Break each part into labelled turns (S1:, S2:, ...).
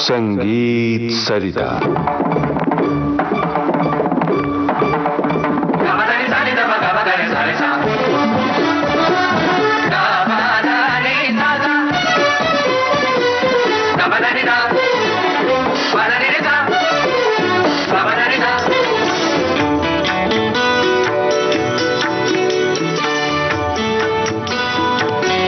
S1: संगीत सरिता।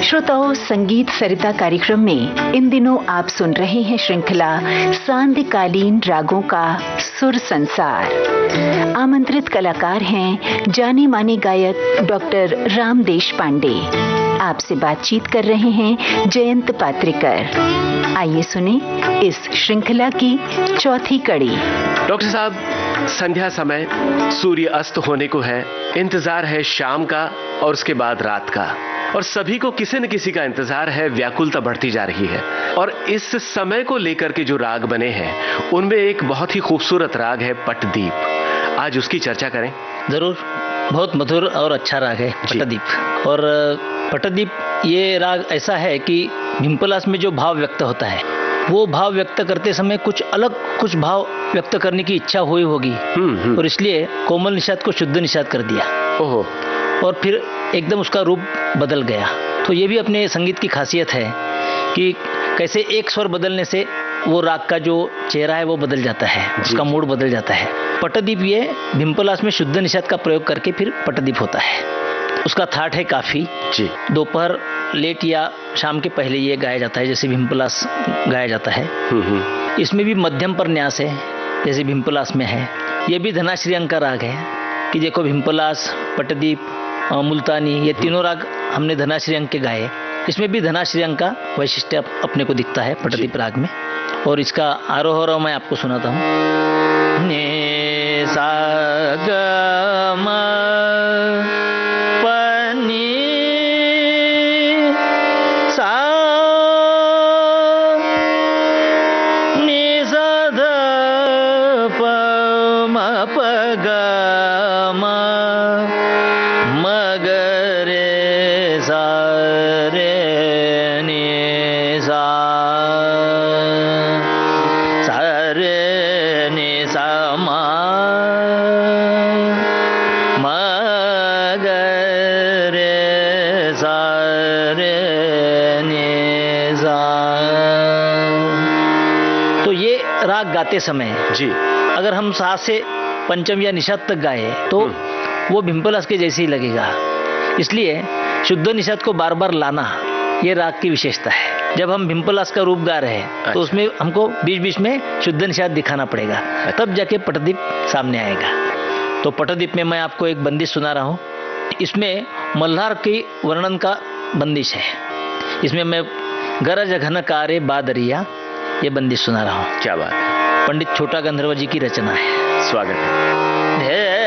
S2: श्रोताओं, संगीत सरिता कार्यक्रम में इन दिनों आप सुन रहे हैं श्रृंखला सांध्यकालीन रागों का सुर संसार। आमंत्रित कलाकार हैं जाने माने गायक डॉक्टर राम देशपांडे। आपसे बातचीत कर रहे हैं जयंत पात्रिकर। आइए सुने इस श्रृंखला की चौथी कड़ी।
S3: डॉक्टर साहब, संध्या समय, सूर्य अस्त होने को है, इंतजार है शाम का और उसके बाद रात का, और सभी को किसी न किसी का इंतजार है, व्याकुलता बढ़ती जा रही है। और इस समय को लेकर के जो राग बने हैं उनमें एक बहुत ही खूबसूरत राग है पट्टदीप। आज उसकी चर्चा करें।
S4: जरूर। बहुत मधुर और अच्छा राग है पट्टदीप। और पट्टदीप ये राग ऐसा है कि भिम्पलास में जो भाव व्यक्त होता है वो भाव व्यक्त करते समय कुछ भाव व्यक्त करने की इच्छा हुई होगी, और इसलिए कोमल निषाद को शुद्ध निषाद कर दिया।
S3: ओहो।
S4: और फिर एकदम उसका रूप बदल गया। तो ये भी अपने संगीत की खासियत है कि कैसे एक स्वर बदलने से वो राग का जो चेहरा है वो बदल जाता है, उसका मूड बदल जाता है। पट्टदीप ये भिम्पलास में शुद्ध निषाद का प्रयोग करके फिर पट्टदीप होता है। उसका थाट है काफी। दोपहर लेट या शाम के पहले ये गाया जाता है, जैसे भिम्पलास गाया जाता है। इसमें भी मध्यम पर न्यास है, जैसे भिम्पलास में है। ये भी धनाश्रियंक का राग है कि देखो भिम्पलास, पट्टदीप, मुल्तानी, ये तीनों राग हमने धनाश्रियंक के गाए। इसमें भी धनाश्रियंक का वैशिष्ट्य अपने को दिखता है पट्टदीप राग में। और इसका आरोह मैं आपको सुनाता हूँ। ने सा ग म प नि सा नि सा ध प म प ग म म ग रे सा रे नि सा सा रे नि सा म म ग रे सा रे नि सा। तो ये राग गाते समय
S3: जी
S4: अगर हम सा से पंचम या निषाद तक गाए तो वो भिम्पलास के जैसे ही लगेगा। इसलिए शुद्ध निषाद को बार बार लाना ये राग की विशेषता है। जब हम भिम्पलास का रूप गा रहे हैं तो उसमें हमको बीच बीच में शुद्ध निषाद दिखाना पड़ेगा, तब जाके पट्टदीप सामने आएगा। तो पट्टदीप में मैं आपको एक बंदिश सुना रहा हूँ। इसमें मल्हार की वर्णन का बंदिश है। इसमें मैं गरज घन कारे बादरिया ये बंदिश सुना रहा हूँ।
S3: क्या बात है।
S4: पंडित छोटा गंधर्व जी की रचना है।
S3: स्वागत है।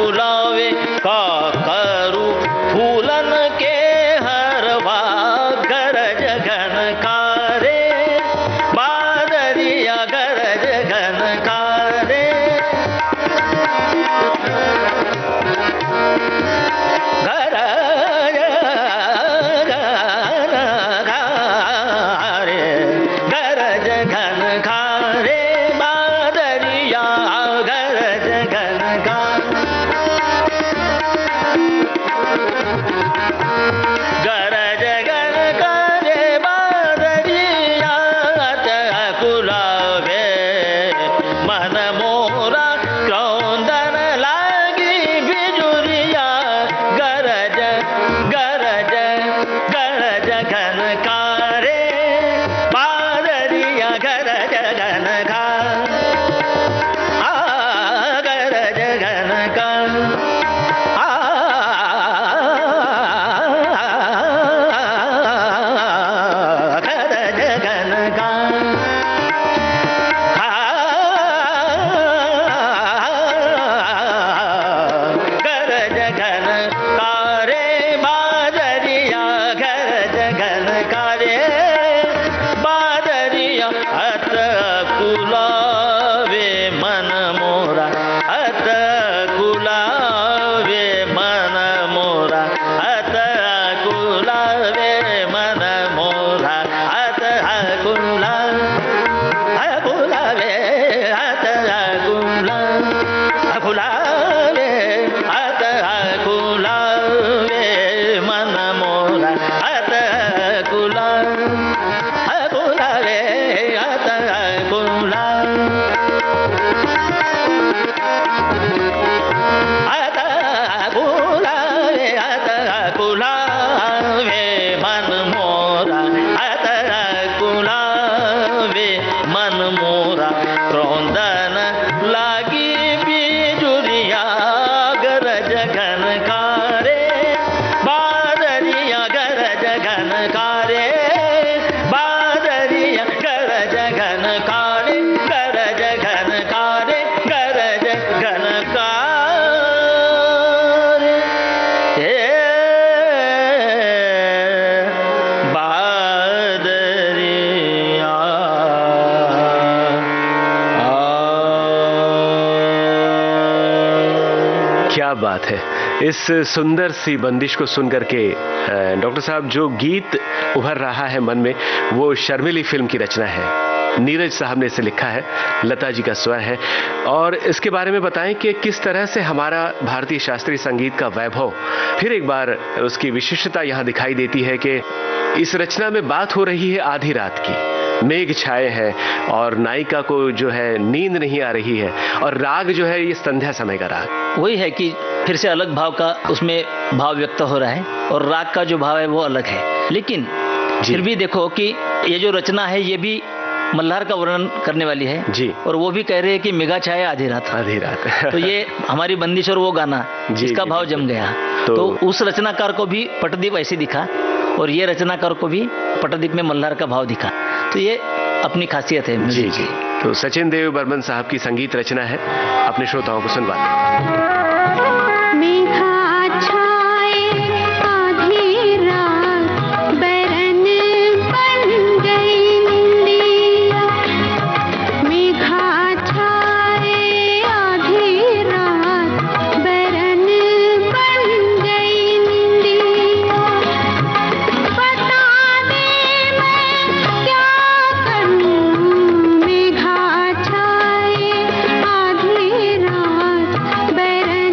S4: फुलावे का करू फूलन के हरवा गरज घनकारे बादरिया गरज घनकारे गरज घनकारे बादरिया गरज घनकार गरज घनकारे बादरिया कुलावे मन मोरा क्रौंदन लागी बिजुरिया गरज गरज गरज घनकारे बादरिया गरज घनकार गरज घनकार गरज घनकार गरज घनकारे बादरिया गरज घनकारे बादरिया अत कुलावे मन मोरा अत कुलावे मन मोरा अत कुलावे मन मोरा अत कुलावे अत कुलावे अत कुलावे मन मोरा अत कुलावे अत कुलावे अत कुलावे मन मोरा अत कुलावे मन मोरा क्रौंदन लागी बिजुरिया गरज घनकारे बादरिया गरज घनकारे बादरिया गरज घनकारे गरज घनकारे गरज घनकारे बादरिया
S3: क्या बात है। इस सुंदर सी बंदिश को सुनकर के डॉक्टर साहब जो गीत उभर रहा है मन में वो शर्मिली फिल्म की रचना है। नीरज साहब ने इसे लिखा है, लता जी का स्वर है। और इसके बारे में बताएं कि किस तरह से हमारा भारतीय शास्त्रीय संगीत का वैभव फिर एक बार उसकी विशिष्टता यहाँ दिखाई देती है कि इस रचना में बात हो रही है आधी रात की, मेघ छाए हैं और नायिका को जो है नींद नहीं आ रही है और राग जो है ये संध्या समय का राग।
S4: वही है कि फिर से अलग भाव का उसमें भाव व्यक्त हो रहा है और राग का जो भाव है वो अलग है। लेकिन फिर भी देखो कि ये जो रचना है ये भी मल्हार का वर्णन करने वाली है
S3: जी।
S4: और वो भी कह रहे हैं कि मेघा छाया आधी रात
S3: आधी रात
S4: तो ये हमारी बंदिश और वो गाना जिसका भाव जम गया तो उस रचनाकार को भी पटदीप ऐसे दिखा और ये रचनाकार को भी पटदीप में मल्हार का भाव दिखा। तो ये अपनी खासियत है
S3: जी जी। तो सचिन देव बर्मन साहब की संगीत रचना है, अपने श्रोताओं को सुनवाते हैं।
S1: बैरन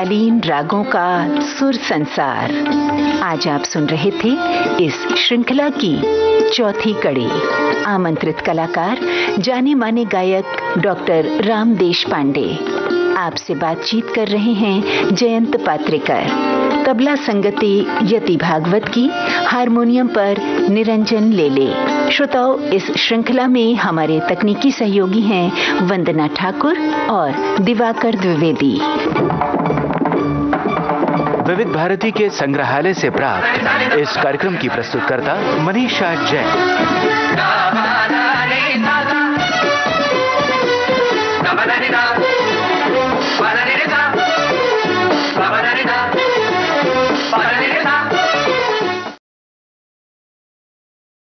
S2: सांधिकालीन रागों का सुर संसार। आज आप सुन रहे थे इस श्रृंखला की चौथी कड़ी। आमंत्रित कलाकार जाने माने गायक डॉक्टर राम देशपांडे। आपसे बातचीत कर रहे हैं जयंत पात्रेकर। तबला संगति यति भागवत की, हारमोनियम पर निरंजन लेले। श्रोताओ, इस श्रृंखला में हमारे तकनीकी सहयोगी हैं वंदना ठाकुर और दिवाकर द्विवेदी।
S1: विविध भारती के संग्रहालय से प्राप्त इस कार्यक्रम की प्रस्तुतकर्ता मनीषा जैन।